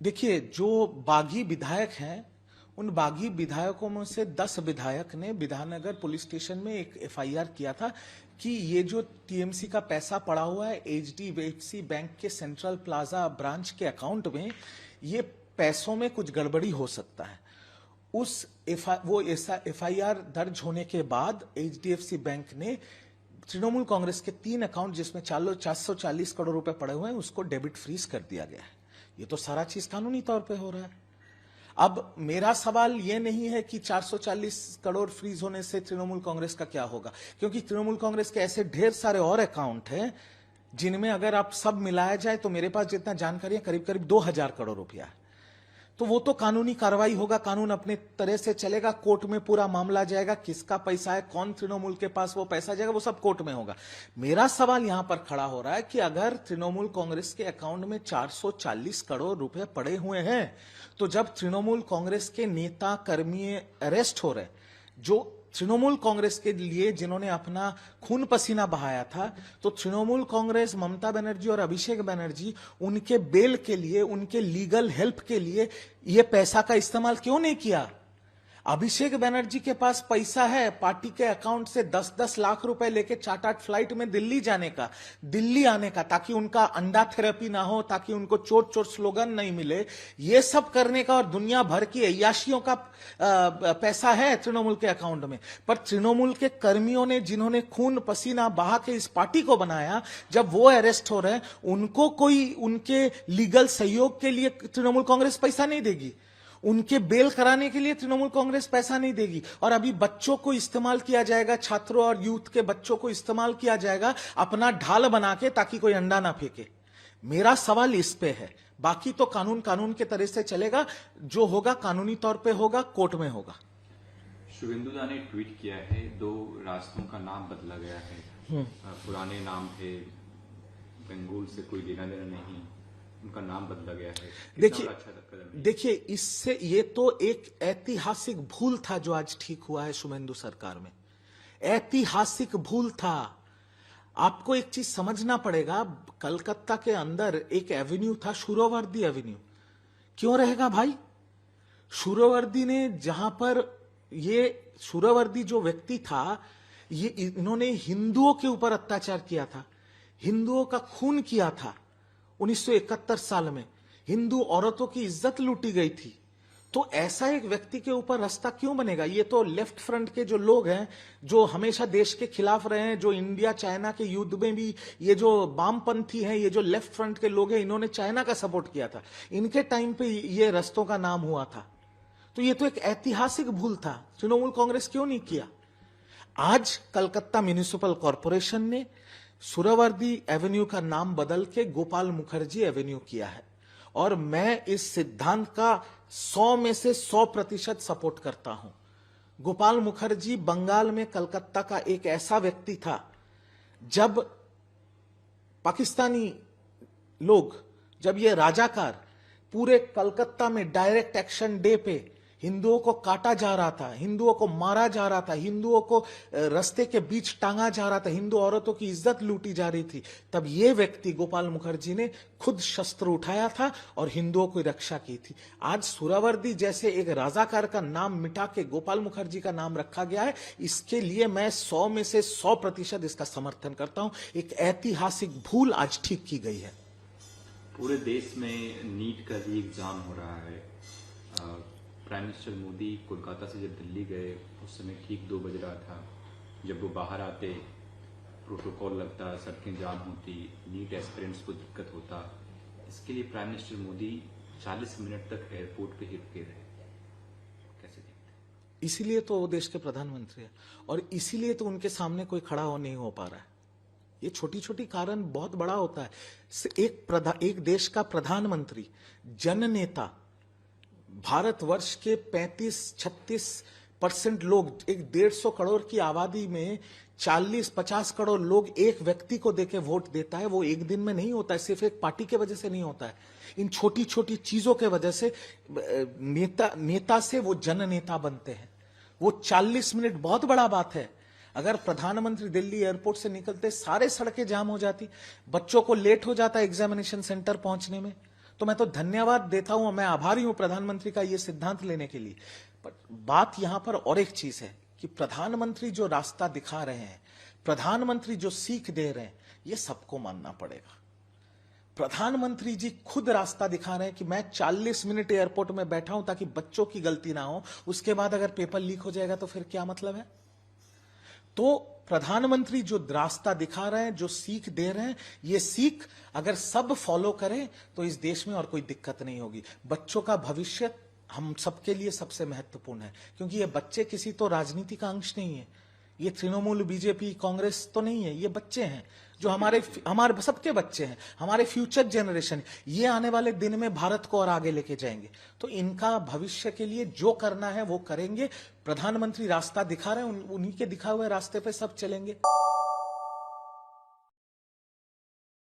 देखिए, जो बागी विधायक हैं, उन बागी विधायकों में से 10 विधायक ने विधाननगर पुलिस स्टेशन में एक एफआईआर किया था कि ये जो टीएमसी का पैसा पड़ा हुआ है एचडीएफसी बैंक के सेंट्रल प्लाजा ब्रांच के अकाउंट में, ये पैसों में कुछ गड़बड़ी हो सकता है। वो ऐसा एफआईआर दर्ज होने के बाद एचडीएफसी बैंक ने तृणमूल कांग्रेस के 3 अकाउंट जिसमें 440 करोड़ रुपए पड़े हुए हैं उसको डेबिट फ्रीज कर दिया गया है। ये तो सारा चीज कानूनी तौर पे हो रहा है। अब मेरा सवाल ये नहीं है कि 440 करोड़ फ्रीज होने से तृणमूल कांग्रेस का क्या होगा, क्योंकि तृणमूल कांग्रेस के ऐसे ढेर सारे और अकाउंट हैं जिनमें अगर आप सब मिलाया जाए तो मेरे पास जितना जानकारी है करीब करीब 2000 करोड़ रुपया है। तो वो तो कानूनी कार्रवाई होगा, कानून अपने तरह से चलेगा, कोर्ट में पूरा मामला जाएगा, किसका पैसा है, कौन तृणमूल के पास वो पैसा जाएगा, वो सब कोर्ट में होगा। मेरा सवाल यहां पर खड़ा हो रहा है कि अगर तृणमूल कांग्रेस के अकाउंट में 440 करोड़ रुपए पड़े हुए हैं, तो जब तृणमूल कांग्रेस के नेता कर्मी अरेस्ट हो रहे, जो तृणमूल कांग्रेस के लिए जिन्होंने अपना खून पसीना बहाया था, तो तृणमूल कांग्रेस, ममता बनर्जी और अभिषेक बनर्जी उनके बेल के लिए, उनके लीगल हेल्प के लिए यह पैसा का इस्तेमाल क्यों नहीं किया? अभिषेक बनर्जी के पास पैसा है पार्टी के अकाउंट से 10-10 लाख रुपए लेके 4-8 फ्लाइट में दिल्ली जाने का, दिल्ली आने का, ताकि उनका अंडा थेरेपी ना हो, ताकि उनको चोट चोट स्लोगन नहीं मिले, ये सब करने का, और दुनिया भर की अय्याशियों का पैसा है तृणमूल के अकाउंट में। पर तृणमूल के कर्मियों ने, जिन्होंने खून पसीना बहा के इस पार्टी को बनाया, जब वो अरेस्ट हो रहे हैं, उनको कोई उनके लीगल सहयोग के लिए तृणमूल कांग्रेस पैसा नहीं देगी, उनके बेल कराने के लिए तृणमूल कांग्रेस पैसा नहीं देगी, और अभी बच्चों को इस्तेमाल किया जाएगा, छात्रों और यूथ के बच्चों को इस्तेमाल किया जाएगा अपना ढाल बना के, ताकि कोई अंडा ना फेंके। मेरा सवाल इस पे है। बाकी तो कानून कानून के तरह से चलेगा, जो होगा कानूनी तौर पे होगा, कोर्ट में होगा। शुभेंदु दा ने ट्वीट किया है, 2 रास्तों का नाम बदला गया है। पुराने नाम थे, बंगाल से कोई लेना देना नहीं, उनका नाम बदला गया है। देखिए इससे, ये तो एक ऐतिहासिक भूल था जो आज ठीक हुआ है शुभेंदु सरकार में, ऐतिहासिक भूल था। आपको एक चीज समझना पड़ेगा, कलकत्ता के अंदर एक एवेन्यू था, शुरवर्दी एवेन्यू। क्यों रहेगा भाई? शुरवर्दी ने, जहां पर ये शुरवर्दी जो व्यक्ति था, ये इन्होंने हिंदुओं के ऊपर अत्याचार किया था, हिंदुओं का खून किया था 1971 साल में, हिंदू औरतों की इज्जत लूटी गई थी। तो ऐसा एक व्यक्ति के ऊपर रास्ता क्यों बनेगा? ये तो लेफ्ट फ्रंट के जो लोग हैं, जो हमेशा देश के खिलाफ रहे हैं, जो इंडिया चाइना के युद्ध में भी, ये जो वामपंथी हैं, ये जो लेफ्ट फ्रंट के लोग हैं, इन्होंने चाइना का सपोर्ट किया था, इनके टाइम पे ये रास्तों का नाम हुआ था। तो ये तो एक ऐतिहासिक भूल था, तृणमूल कांग्रेस क्यों नहीं किया? आज कलकत्ता म्युनिसिपल कॉरपोरेशन ने सुरवर्दी एवेन्यू का नाम बदल के गोपाल मुखर्जी एवेन्यू किया है, और मैं इस सिद्धांत का 100 में से 100% सपोर्ट करता हूं। गोपाल मुखर्जी बंगाल में कलकत्ता का एक ऐसा व्यक्ति था, जब पाकिस्तानी लोग, जब ये राजाकार पूरे कलकत्ता में डायरेक्ट एक्शन डे पे हिंदुओं को काटा जा रहा था, हिंदुओं को मारा जा रहा था, हिंदुओं को रास्ते के बीच टांगा जा रहा था, हिंदू औरतों की इज्जत लूटी जा रही थी, तब ये व्यक्ति गोपाल मुखर्जी ने खुद शस्त्र उठाया था और हिंदुओं की रक्षा की थी। आज सुरावर्दी जैसे एक राजाकार का नाम मिटा के गोपाल मुखर्जी का नाम रखा गया है, इसके लिए मैं 100 में से 100% इसका समर्थन करता हूं। एक ऐतिहासिक भूल आज ठीक की गई है। पूरे देश में नीट का री एग्जाम हो रहा है। प्राइम मिनिस्टर मोदी कोलकाता से जब दिल्ली गए, उस समय ठीक 2 बज रहा था। जब वो बाहर आते, प्रोटोकॉल लगता, सड़कें जाम होती, नीट एस्पिरेंट्स को दिक्कत होता। इसके लिए प्राइम मिनिस्टर मोदी 40 मिनट तक एयरपोर्ट पे ही रुके रहे। कैसे देखते हैं? इसीलिए तो वो देश के प्रधानमंत्री है, और इसीलिए तो उनके सामने कोई खड़ा नहीं हो पा रहा है। ये छोटी छोटी कारण बहुत बड़ा होता है। एक देश का प्रधानमंत्री, जननेता, भारतवर्ष के 35-36% लोग, एक 150 करोड़ की आबादी में 40-50 करोड़ लोग एक व्यक्ति को देके वोट देता है। वो एक दिन में नहीं होता है, सिर्फ एक पार्टी के वजह से नहीं होता है। इन छोटी छोटी चीजों के वजह से नेता से वो जननेता बनते हैं। वो 40 मिनट बहुत बड़ा बात है। अगर प्रधानमंत्री दिल्ली एयरपोर्ट से निकलते सारे सड़कें जाम हो जाती, बच्चों को लेट हो जाता एग्जामिनेशन सेंटर पहुंचने में, तो मैं तो धन्यवाद देता हूं, मैं आभारी हूं प्रधानमंत्री का ये सिद्धांत लेने के लिए। पर बात यहां पर और एक चीज है कि प्रधानमंत्री जो रास्ता दिखा रहे हैं, प्रधानमंत्री जो सीख दे रहे हैं, ये सबको मानना पड़ेगा। प्रधानमंत्री जी खुद रास्ता दिखा रहे हैं कि मैं 40 मिनट एयरपोर्ट में बैठा हूं ताकि बच्चों की गलती ना हो, उसके बाद अगर पेपर लीक हो जाएगा तो फिर क्या मतलब है। तो प्रधानमंत्री जो रास्ता दिखा रहे हैं, जो सीख दे रहे हैं, ये सीख अगर सब फॉलो करें तो इस देश में और कोई दिक्कत नहीं होगी। बच्चों का भविष्य हम सबके लिए सबसे महत्वपूर्ण है, क्योंकि ये बच्चे किसी तो राजनीति का अंश नहीं है, ये तृणमूल, बीजेपी, कांग्रेस तो नहीं है, ये बच्चे हैं जो हमारे सबके बच्चे हैं, हमारे फ्यूचर जनरेशन, ये आने वाले दिन में भारत को और आगे लेके जाएंगे। तो इनका भविष्य के लिए जो करना है वो करेंगे। प्रधानमंत्री रास्ता दिखा रहे हैं, उन्हीं के दिखा हुए रास्ते पे सब चलेंगे।